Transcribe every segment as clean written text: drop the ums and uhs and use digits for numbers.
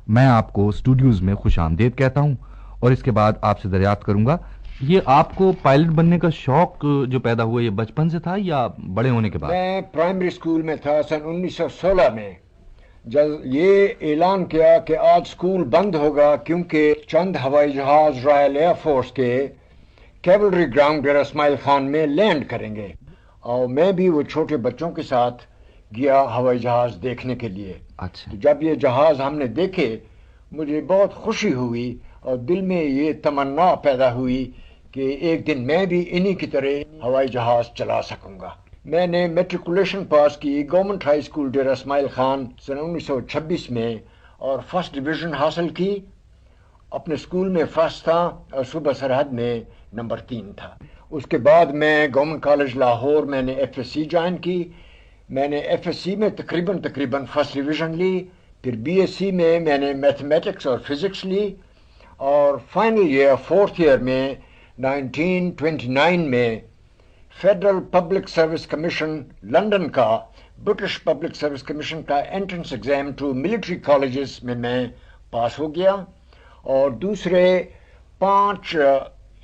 میں آپ کو اسٹوڈیوز میں خوش آمدید کہتا ہوں اور اس کے بعد آپ سے دریافت کروں گا یہ آپ کو پائلٹ بننے کا شوق جو پیدا ہوا یہ بچپن سے تھا یا بڑے ہونے کے بعد؟ میں پرائمری اسکول میں تھا سن 1916 میں جب یہ اعلان کیا کہ آج اسکول بند ہوگا کیونکہ چند ہوائی جہاز رائل ایئر فورس کے کیولری گراؤنڈ ڈیرہ اسماعیل خان میں لینڈ کریں گے، اور میں بھی وہ چھوٹے بچوں کے ساتھ گیا ہوائی جہاز دیکھنے کے لیے۔ اچھا، تو جب یہ جہاز ہم نے دیکھے مجھے بہت خوشی ہوئی اور دل میں یہ تمنا پیدا ہوئی کہ ایک دن میں بھی انہی کی طرح ہوائی جہاز چلا سکوں گا۔ میں نے میٹریکولیشن پاس کی government high school Dera Ismail Khan سن 1926 میں اور فرسٹ ڈویژن حاصل کی۔ اپنے اسکول میں فرسٹ تھا اور صوبہ سرحد میں نمبر 3 تھا۔ اس کے بعد میں گورنمنٹ کالج لاہور میں نے ایف ایس سی جوائن کی۔ میں نے ایف ایس سی میں تقریباً فرسٹ ڈویژن لی، پھر بی ایس سی میں نے میتھمیٹکس اور فزکس لی، اور فائنل ایئر فورتھ ایئر میں 1929 میں federal public service commission London کا برٹش پبلک سروس کمیشن کا entrance exam to military colleges میں پاس ہو گیا، اور دوسرے 5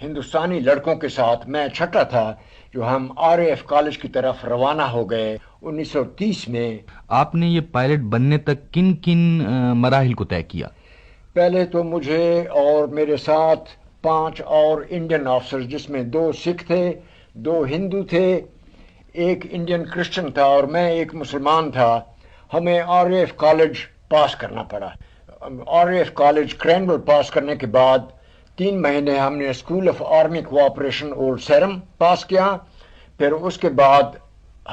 ہندوستانی لڑکوں کے ساتھ میں چھٹا تھا جو ہم آر اے ایف کالج کی طرف روانہ ہو گئے 1930 میں۔ آپ نے یہ پائلٹ بننے تک کن کن مراحل کو طے کیا؟ پہلے تو مجھے اور میرے ساتھ 5 اور انڈین آفسر، جس میں 2 سکھ تھے، 2 ہندو تھے، ایک انڈین کرسچن تھا اور میں ایک مسلمان تھا، ہمیں R A F college pass کرنا پڑا۔ R A F college Cranwell pass کرنے کے بعد 3 مہینے ہم نے school of army cooperation Old Sarum pass کیا، پھر اس کے بعد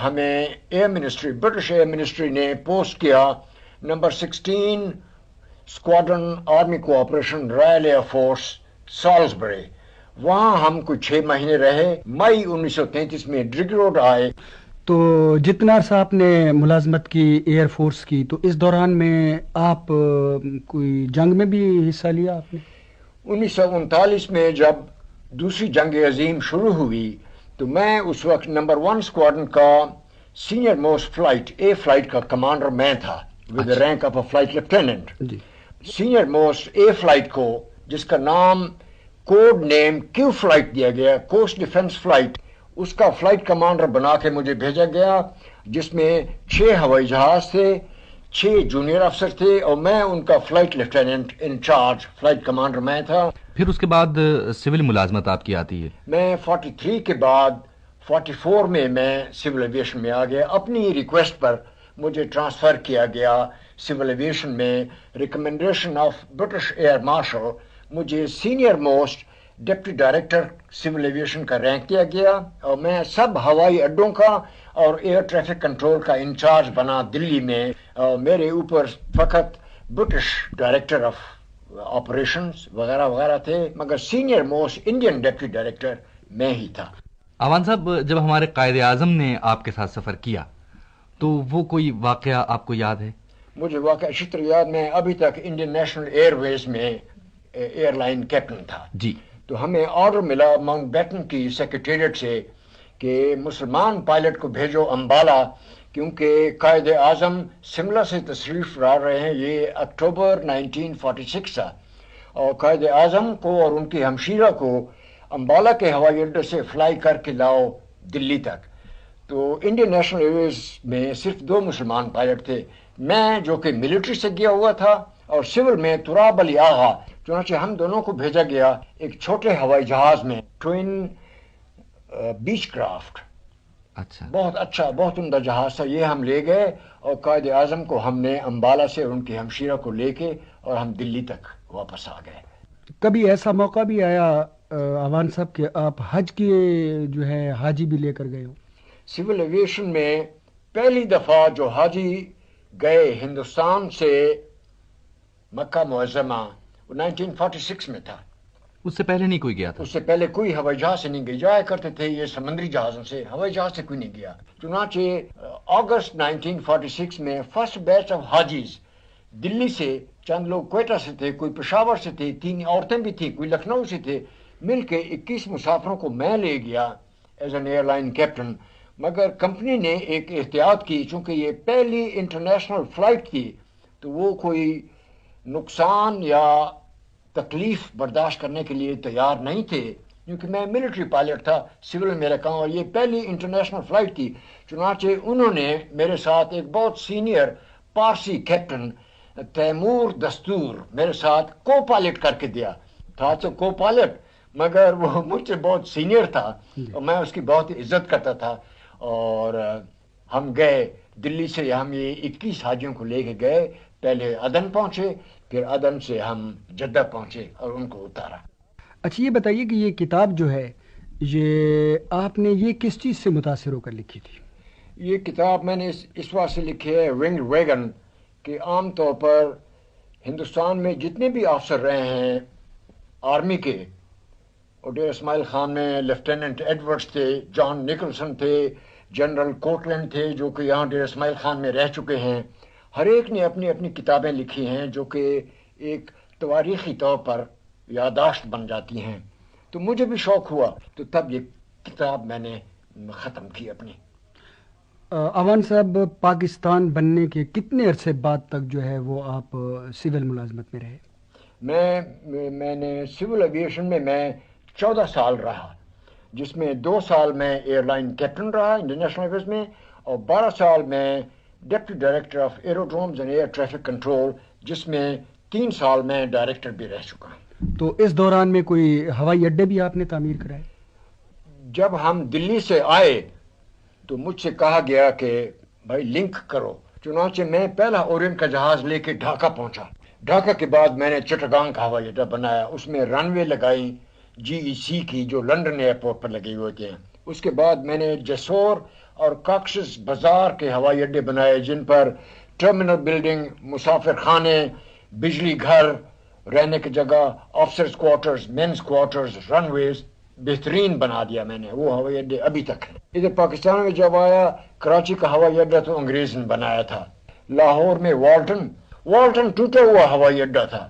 ہمیں air ministry British air ministry نے پوسٹ کیا number 16 squadron army cooperation Royal Air Force Salisbury. وہاں ہم کچھ 6 مہینے رہے، مئی 1933 میں ڈرگ روڈ آئے۔ تو جتنا عرصہ آپ نے ملازمت کی ایئر فورس کی، تو اس دوران میں آپ کوئی جنگ میں بھی حصہ لیا آپ نے؟ 1939 میں جب دوسری جنگ عظیم شروع ہوئی تو میں اس وقت نمبر 1 اسکواڈرن کا senior most flight A flight کا کمانڈر میں تھا with rank of a flight lieutenant. جی، سینئر موسٹ اے فلائٹ کو، جس کا نام کوڈ نیم کیو فلائٹ دیا گیا، کوسٹ ڈیفنس فلائٹ، اس کا فلائٹ کمانڈر بنا کے مجھے بھیجا گیا، جس میں 6 ہوائی جہاز تھے، 6 جونیئر افسر تھے اور میں ان کا flight lieutenant in charge flight commander میں تھا۔ پھر اس کے بعد سول ملازمت آپ کی آتی ہے؟ میں 43 کے بعد 44 میں سول ایویشن میں آ گیا، اپنی ریکویسٹ پر مجھے ٹرانسفر کیا گیا سول ایویشن میں۔ Recommendation of British air marshal مجھے senior most deputy director civil aviation کا رینک دیا گیا، اور میں سب ہوائی اڈوں کا اور ایئر ٹریفک کنٹرول کا انچارج بنا دلی میں، اور میرے اوپر فقط برٹش ڈائریکٹر آف آپریشنز وغیرہ وغیرہ تھے، مگر senior most Indian deputy director میں ہی تھا۔ اعوان صاحب، جب ہمارے قائد اعظم نے آپ کے ساتھ سفر کیا تو وہ کوئی واقعہ آپ کو یاد ہے؟ مجھے واقعہ اچھی طرح یاد، میں ابھی تک انڈین نیشنل ایئر ویز میں ایئر لائن کیپٹن تھا۔ جی، تو ہمیں آرڈر ملا ماؤنٹ بیٹن کی سیکریٹریٹ سے کہ مسلمان پائلٹ کو بھیجو امبالہ، کیونکہ قائد اعظم شملہ سے تشریف لا رہے ہیں۔ یہ اکتوبر 1946 تھا، اور قائد اعظم کو اور ان کی ہمشیرہ کو امبالہ کے ہوائی اڈے سے فلائی کر کے لاؤ دلی تک۔ تو انڈین نیشنل ایئر ویز میں صرف 2 مسلمان پائلٹ تھے، میں جو کہ ملٹری سے گیا ہوا تھا، اور سول میں تراب علی آغا۔ چنانچہ ہم دونوں کو بھیجا گیا ایک چھوٹے ہوائی جہاز میں، ٹوئن بیچ کرافٹ۔ اچھا، بہت اچھا، بہت عمدہ جہاز تھا۔ یہ ہم لے گئے اور قائد اعظم کو ہم نے امبالہ سے اور ان کی ہمشیرہ کو لے کے اور ہم دلی تک واپس آ گئے۔ کبھی ایسا موقع بھی آیا اعوان صاحب کہ آپ حج کی جو ہے حاجی بھی لے کر گئے ہو؟ سول ایویشن میں پہلی دفعہ جو حاجی گئے ہندوستان سے مکہ معظمہ، وہ 1946 میں تھا۔ اس سے پہلے نہیں کوئی گیا تھا؟ اس سے پہلے کوئی ہوائی جہاز سے نہیں گئی، جایا کرتے تھے یہ سمندری جہازوں سے، ہوائی جہاز سے کوئی نہیں گیا۔ چنانچہ اگست 1946 میں فرسٹ بیچ آف حاجیز دلی سے، چند لوگ کوئٹہ سے تھے، کوئی پشاور سے تھے، 3 عورتیں بھی تھیں، کوئی لکھنؤ سے تھے، مل کے 21 مسافروں کو میں لے گیا as an airline captain. مگر کمپنی نے ایک احتیاط کی، چونکہ یہ پہلی انٹرنیشنل فلائٹ تھی تو وہ کوئی नुकसान या तकलीफ बर्दाश्त करने के लिए तैयार नहीं थे, क्योंकि मैं मिलिट्री पायलट था, सिविल में मेरा काम, और ये पहली इंटरनेशनल फ्लाइट थी। चुनाचे उन्होंने मेरे साथ एक बहुत सीनियर पारसी कैप्टन तैमूर दस्तूर मेरे साथ को पायलट करके दिया था। तो को पायलट, मगर वो मुझसे बहुत सीनियर था और मैं उसकी बहुत इज्जत करता था। और हम गए दिल्ली से, हम ये 21 हाजियों को लेके गए, पहले अदन पहुंचे, फिर अदन से हम जद्दा पहुंचे और उनको उतारा। अच्छा, ये बताइए कि ये किताब जो है, ये आपने ये किस चीज़ से मुतासिर होकर लिखी थी? ये किताब मैंने इस बात से लिखी है, रिंग वैगन, कि आम तौर पर हिंदुस्तान में जितने भी अफसर रहे हैं आर्मी के, और डेर इस्माइल खान में लेफ्टिनेंट एडवर्ड्स थे, जॉन निकलसन थे, जनरल कोटलैंड थे जो कि यहाँ डेर इस्माइल खान में रह चुके हैं, हर एक ने अपनी अपनी किताबें लिखी हैं जो कि एक तवारीखी तौर पर यादाश्त बन जाती हैं। तो मुझे भी शौक़ हुआ, तो तब ये किताब मैंने ख़त्म की अपनी। अवान साहब, पाकिस्तान बनने के कितने अरसे बाद तक जो है वो आप सिविल मुलाजमत में रहे? मैंने सिविल एविएशन में मैं 14 साल रहा, जिसमें 2 साल मैं एयरलाइन कैप्टन रहा इंटरनेशनल एयरवेज में, और 12 साल मैं deputy director of aerodromes and air traffic control, जिसमें 3 साल मैं डायरेक्टर भी रह चुका। तो इस दौरान में कोई हवाई अड्डे भी आपने तामीर कराए? जब हम दिल्ली से आए तो मुझसे कहा गया कि भाई लिंक करो। चुनाचे मैं पहला ओरिएंट का जहाज लेके ढाका पहुंचा। ढाका के बाद मैंने चिटगांग का हवाई अड्डा बनाया, उसमें रनवे लगाई GEC की, जो लंदन एयरपोर्ट पर लगे हुए थे। उसके बाद मैंने जसोर और कॉक्सेस बाजार के हवाई अड्डे बनाए, जिन पर टर्मिनल बिल्डिंग, मुसाफिर खाने, बिजली घर, रहने की जगह, officers quarters, men's quarters, runways बेहतरीन बना दिया मैंने। वो हवाई अड्डे अभी तक हैं। इधर पाकिस्तान में जब आया, कराची का हवाई अड्डा तो अंग्रेज ने बनाया था। लाहौर में वाल्टन टूटा हुआ हवाई अड्डा था।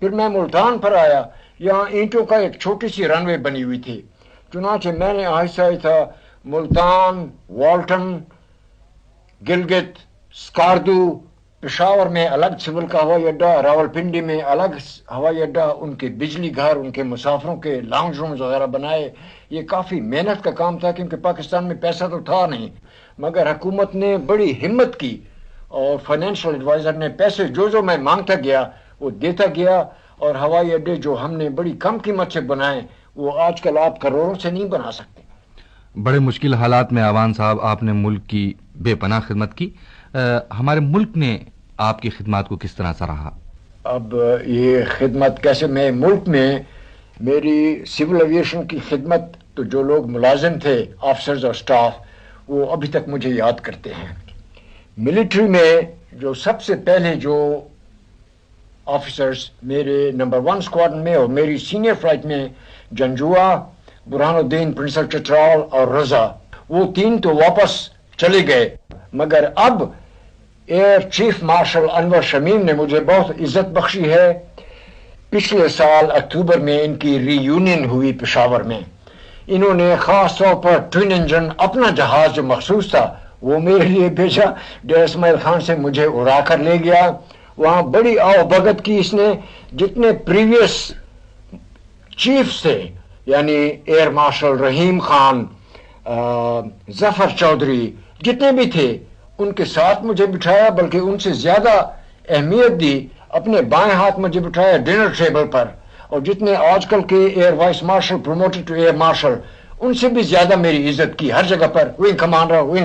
फिर मैं मुल्तान पर आया, यहाँ ईंटों का एक छोटी सी रनवे बनी हुई थी। चुनाचे मैंने आहिस्ता मुल्तान, वाल्टन, गिलगित, स्कार्दू, पेशावर में अलग सिविल का हवाई अड्डा, रावलपिंडी में अलग हवाई अड्डा, उनके बिजली घर, उनके मुसाफिरों के लाउंज रूम्स वगैरह बनाए। ये काफ़ी मेहनत का काम था, क्योंकि पाकिस्तान में पैसा तो था नहीं, मगर हुकूमत ने बड़ी हिम्मत की और फाइनेंशियल एडवाइज़र ने पैसे जो मैं मांगता गया वो देता गया। और हवाई अड्डे जो हमने बड़ी कम कीमत से बनाए, वो आजकल आप करोड़ों से नहीं बना सकते। बड़े मुश्किल हालात में अवान साहब आपने मुल्क की बेपनाह खिदमत की। हमारे मुल्क ने आपकी खिदमत को किस तरह सराहा? अब ये खिदमत कैसे, मैं मुल्क में मेरी सिविल एविएशन की खिदमत, तो जो लोग मुलाजिम थे, ऑफिसर्स और स्टाफ, वो अभी तक मुझे याद करते हैं। मिलिट्री में जो सबसे पहले जो ऑफिसर्स मेरे नंबर 1 स्क्वाड्रन में और मेरी सीनियर फ्लाइट में, जंजुआ, बुरहानुद्दीन, प्रिंसिपल चतराल और रजा, वो 3 तो वापस चले गए, मगर अब air chief marshal Anwar Shamim ने मुझे बहुत इज्जत बख्शी है। पिछले साल अक्टूबर में इनकी रीयूनियन हुई पेशावर में। इन्होंने खास तौर पर ट्विन इंजन अपना जहाज जो मखसूस था वो मेरे लिए भेजा। डेर इस्माइल खान से मुझे उड़ा कर ले गया। वहाँ बड़ी आवभगत की इसने। जितने प्रीवियस चीफ्स थे, यानी एयर मार्शल रहीम खान, जफर चौधरी, जितने भी थे, उनके साथ मुझे बिठाया, बल्कि उनसे ज्यादा अहमियत दी। अपने बाएं हाथ मुझे बिठाया डिनर टेबल पर। और जितने आजकल के air vice marshal promoted to air marshal, उनसे भी ज्यादा मेरी इज्जत की। हर जगह पर विंग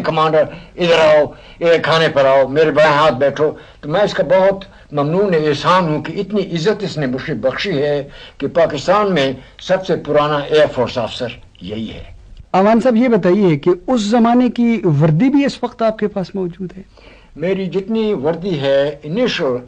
कमांडर, इधर आओ, एयर खाने पर आओ, मेरे बाएं हाथ बैठो। तो मैं इसका बहुत ममनून एहसान हूँ कि इतनी इज्जत इसने मुझे बख्शी है कि पाकिस्तान में सबसे पुराना एयरफोर्स ऑफिसर यही है। अवान साहब, ये बताइए कि उस जमाने की वर्दी भी इस वक्त आपके पास मौजूद है? मेरी जितनी वर्दी है इनिशियल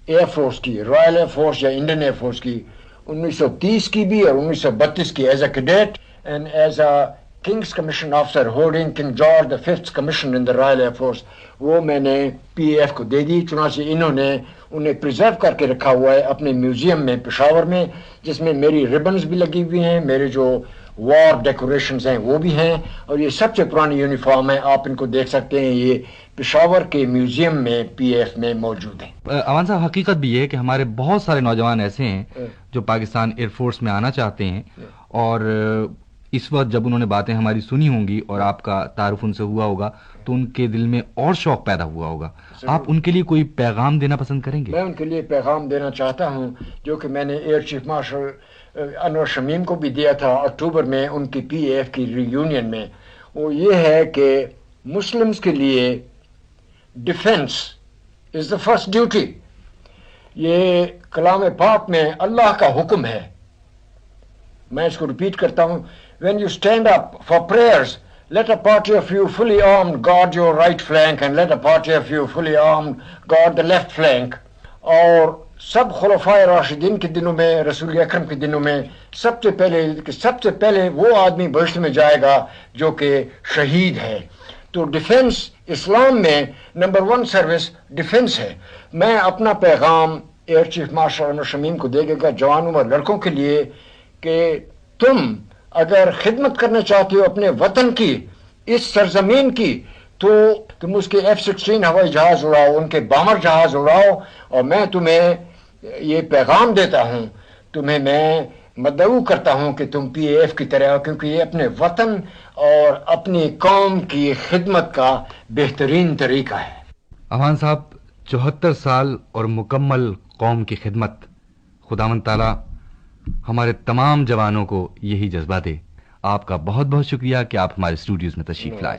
एयरफोर्स की, रॉयल एयरफोर्स या इंडियन एयरफोर्स की, 1930 की भी और 1932 की, as a cadet and as a king's commission officer holding King George the 5th commission in the royal air force, वो मैंने PAF को दे दी। चुनाचे इन्होंने उन्हें प्रिजर्व करके रखा हुआ है अपने म्यूजियम में पेशावर में, जिसमें मेरी रिबन्स भी लगी हुई हैं, मेरे जो वॉर डेकोरेशंस हैं वो भी हैं, और ये सबसे पुरानी यूनिफॉर्म है, आप इनको देख सकते हैं, ये पेशावर के म्यूजियम में पीएफ में मौजूद है। अमान साहब, हकीकत भी ये है कि हमारे बहुत सारे नौजवान ऐसे हैं जो पाकिस्तान एयरफोर्स में आना चाहते हैं, और इस वक्त जब उन्होंने बातें हमारी सुनी होंगी और आपका तारुफ उनसे हुआ होगा तो उनके दिल में और शौक पैदा हुआ होगा। आप उनके लिए कोई पैगाम देना पसंद करेंगे? मैं उनके लिए पैगाम देना चाहता हूं, जो कि मैंने air chief marshal Anwar Shamim को भी दिया था अक्टूबर में उनकी पीएफ की रियूनियन में। वो ये है कि मुस्लिम्स के लिए defence is the first duty. ये कलाम पाक में अल्लाह का हुक्म है। मैं इसको रिपीट करता हूं, when you stand up for prayers, let a party of you fully armed guard your right flank and let a party of you fully armed guard the left flank। और सब खुलफाए राशिदीन के दिनों में, रसूल अकरम के दिनों में सबसे पहले वो आदमी बहिश्त में जाएगा जो कि शहीद है। तो डिफेंस इस्लाम में नंबर 1 सर्विस डिफेंस है। मैं अपना पैगाम air chief marshal Anwar Shamim को देगा जवानों और लड़कों के लिए कि तुम अगर खिदमत करना चाहते हो अपने वतन की, इस सरजमीन की, तो तुम उसके F-16 हवाई जहाज उड़ाओ, उनके बॉम्बर जहाज उड़ाओ। और मैं तुम्हें ये पैगाम देता हूं, तुम्हें मैं मदऊ करता हूं कि तुम पीएफ की तरह, क्योंकि ये अपने वतन और अपनी कौम की खिदमत का बेहतरीन तरीका है। अमान साहब, 74 साल और मुकम्मल कौम की खिदमत, खुदावंद ताला हमारे तमाम जवानों को यही जज्बा दे। आपका बहुत बहुत शुक्रिया कि आप हमारे स्टूडियोज में तशरीफ लाए।